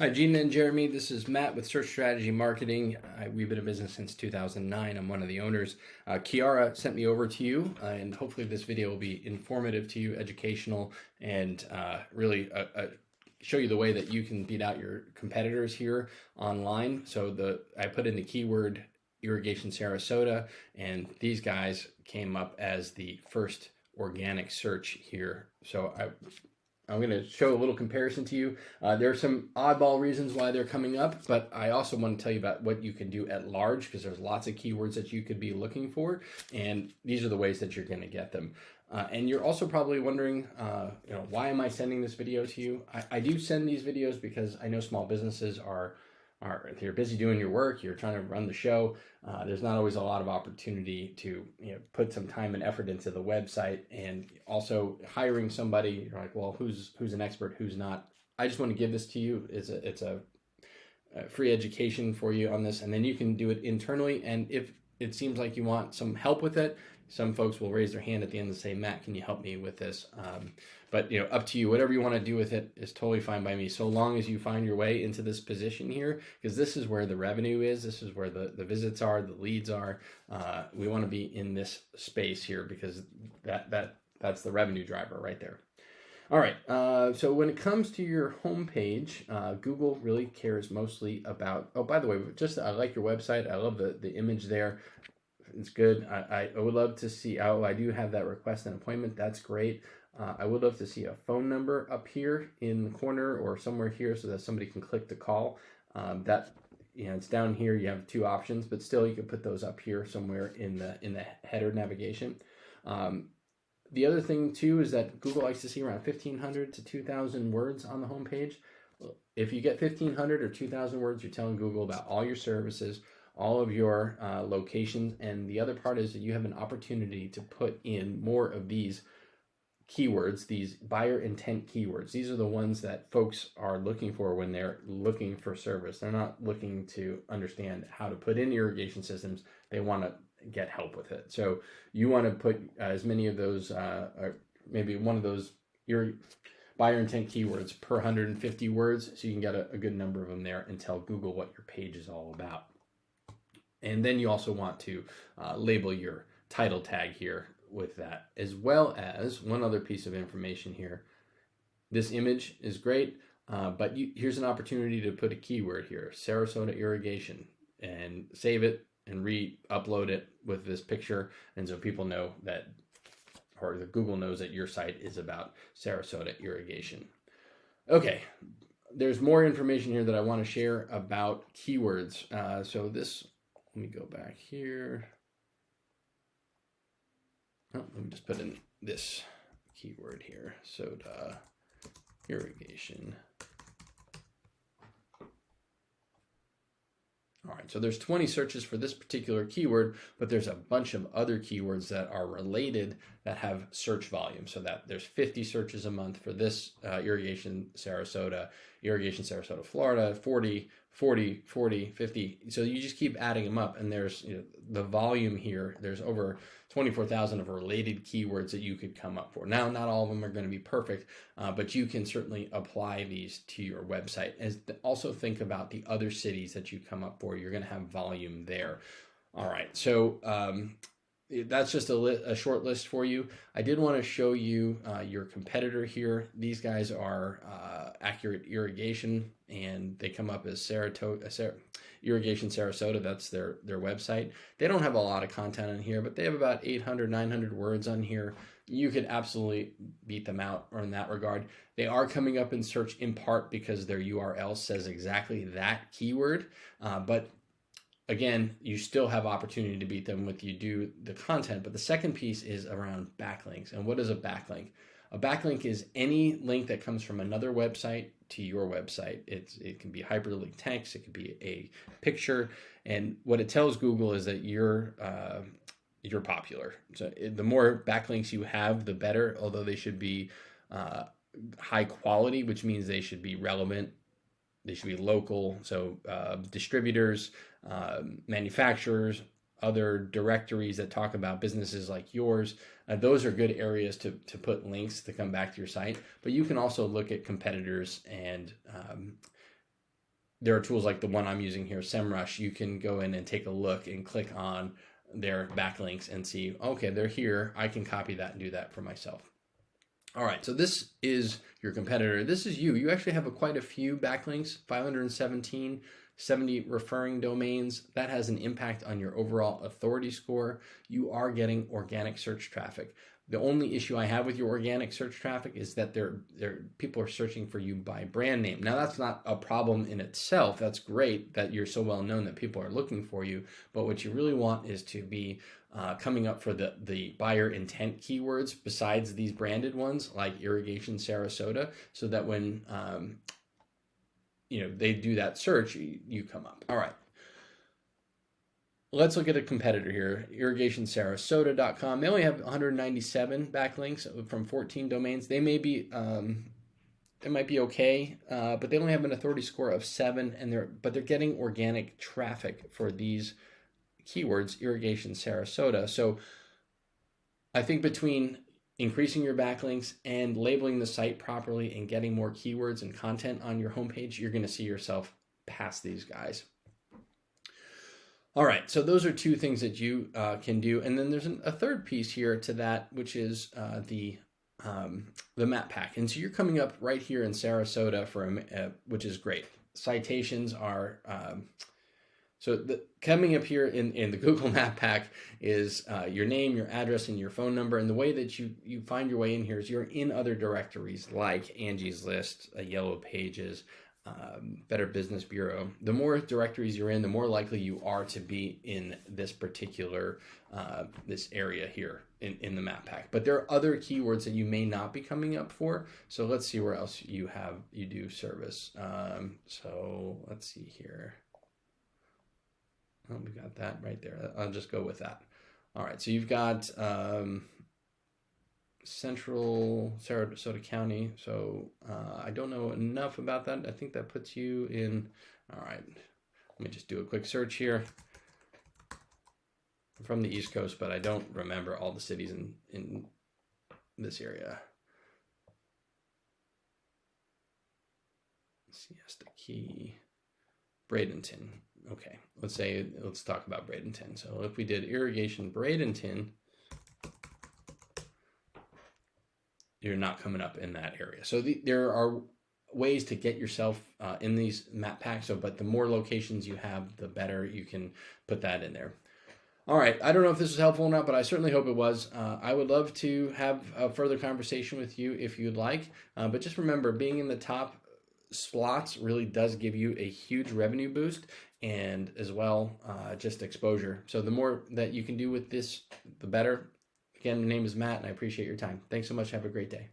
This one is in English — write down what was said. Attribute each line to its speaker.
Speaker 1: Hi, Gina and Jeremy. This is Matt with Search Strategy Marketing. We've been in business since 2009. I'm one of the owners. Kiara sent me over to you, and hopefully this video will be informative to you, educational, and really show you the way that you can beat out your competitors here online. So I put in the keyword Irrigation Sarasota, and these guys came up as the first organic search here. So I'm going to show a little comparison to you. There are some oddball reasons why they're coming up, but I also want to tell you about what you can do at large, because there's lots of keywords that you could be looking for, and these are the ways that you're going to get them. And you're also probably wondering, why am I sending this video to you? I do send these videos because I know small businesses are if you're busy doing your work, you're trying to run the show, there's not always a lot of opportunity to put some time and effort into the website, and also hiring somebody. You're like, well, who's an expert, who's not? I just want to give this to you. It's a free education for you on this, and then you can do it internally. And if it seems like you want some help with it, some folks will raise their hand at the end and say, Matt, can you help me with this? But up to you. Whatever you want to do with it is totally fine by me, so long as you find your way into this position here, because this is where the revenue is. This is where the visits are, the leads are. We want to be in this space here, because that's the revenue driver right there. All right, so when it comes to your homepage, Google really cares mostly about, oh, by the way, I like your website. I love the image there. It's good. I would love to see, I do have that request an appointment. That's great. I would love to see a phone number up here in the corner or somewhere here so that somebody can click the call. It's down here. You have two options, but still you can put those up here somewhere in the header navigation. The other thing too is that Google likes to see around 1,500 to 2,000 words on the homepage. If you get 1,500 or 2,000 words, you're telling Google about all your services, all of your locations, and the other part is that you have an opportunity to put in more of these keywords, these buyer intent keywords. These are the ones that folks are looking for when they're looking for service. They're not looking to understand how to put in irrigation systems. They want to get help with it. So you want to put as many of those, or maybe one of those buyer intent keywords per 150 words, so you can get a good number of them there and tell Google what your page is all about. And then you also want to label your title tag here with that, as well as one other piece of information here. This image is great, but here's an opportunity to put a keyword here, Sarasota Irrigation, and save it and re-upload it with this picture, and so people know that, or the Google knows that your site is about Sarasota Irrigation. Okay, there's more information here that I want to share about keywords. So this, let me go back here. Oh, let me just put in this keyword here, soda irrigation. All right, so there's 20 searches for this particular keyword, but there's a bunch of other keywords that are related that have search volume. So that there's 50 searches a month for this irrigation Sarasota, Florida, 40, 40, 40, 50. So you just keep adding them up, and there's the volume here. There's over 24,000 of related keywords that you could come up for. Now, not all of them are going to be perfect, but you can certainly apply these to your website. Also think about the other cities that you come up for. You're going to have volume there. All right, so that's just a short list for you. I did want to show you your competitor here. These guys are Accurate Irrigation, and they come up as Irrigation Sarasota. That's their website. They don't have a lot of content on here, but they have about 800, 900 words on here. You could absolutely beat them out in that regard. They are coming up in search in part because their URL says exactly that keyword, but again, you still have opportunity to beat them if you do the content. But the second piece is around backlinks. And what is a backlink? A backlink is any link that comes from another website to your website. It can be hyperlink text, it could be a picture, and what it tells Google is that you're popular. So the more backlinks you have, the better. Although they should be high quality, which means they should be relevant. They should be local. So distributors, manufacturers, other directories that talk about businesses like yours. Those are good areas to put links to come back to your site. But you can also look at competitors and there are tools like the one I'm using here, SEMrush. You can go in and take a look and click on their backlinks and see, okay, they're here. I can copy that and do that for myself. All right, so this is your competitor. This is you. You actually have quite a few backlinks, 517, 70 referring domains. That has an impact on your overall authority score. You are getting organic search traffic. The only issue I have with your organic search traffic is that people are searching for you by brand name. Now, that's not a problem in itself. That's great that you're so well known that people are looking for you. But what you really want is to be coming up for the buyer intent keywords besides these branded ones like Irrigation Sarasota, so that when they do that search, you come up. All right. Let's look at a competitor here, irrigationsarasota.com. They only have 197 backlinks from 14 domains. They may be, it might be okay, but they only have an authority score of 7, but they're getting organic traffic for these keywords, Irrigation Sarasota. So I think between increasing your backlinks and labeling the site properly and getting more keywords and content on your homepage, you're going to see yourself pass these guys. All right, so those are two things that you can do, and then there's a third piece here to that, which is the map pack. And so you're coming up right here in Sarasota which is great. Citations are coming up here in the Google Map pack is your name, your address, and your phone number. And the way that you find your way in here is you're in other directories like Angie's List, Yellow Pages, Better Business Bureau. The more directories you're in, the more likely you are to be in this particular this area here in the map pack. But there are other keywords that you may not be coming up for. So let's see where else you do service. So let's see here. Oh, we got that right there. I'll just go with that. All right, so you've got Central Sarasota County. So I don't know enough about that. I think that puts you in. All right, let me just do a quick search here. I'm from the East Coast, but I don't remember all the cities in this area. Siesta Key, Bradenton. Okay, let's talk about Bradenton. So if we did Irrigation Bradenton, you're not coming up in that area. So there are ways to get yourself in these map packs. But the more locations you have, the better you can put that in there. All right, I don't know if this was helpful or not, but I certainly hope it was. I would love to have a further conversation with you if you'd like. But just remember, being in the top slots really does give you a huge revenue boost, and as well just exposure. So the more that you can do with this, the better. Again, my name is Matt, and I appreciate your time. Thanks so much. Have a great day.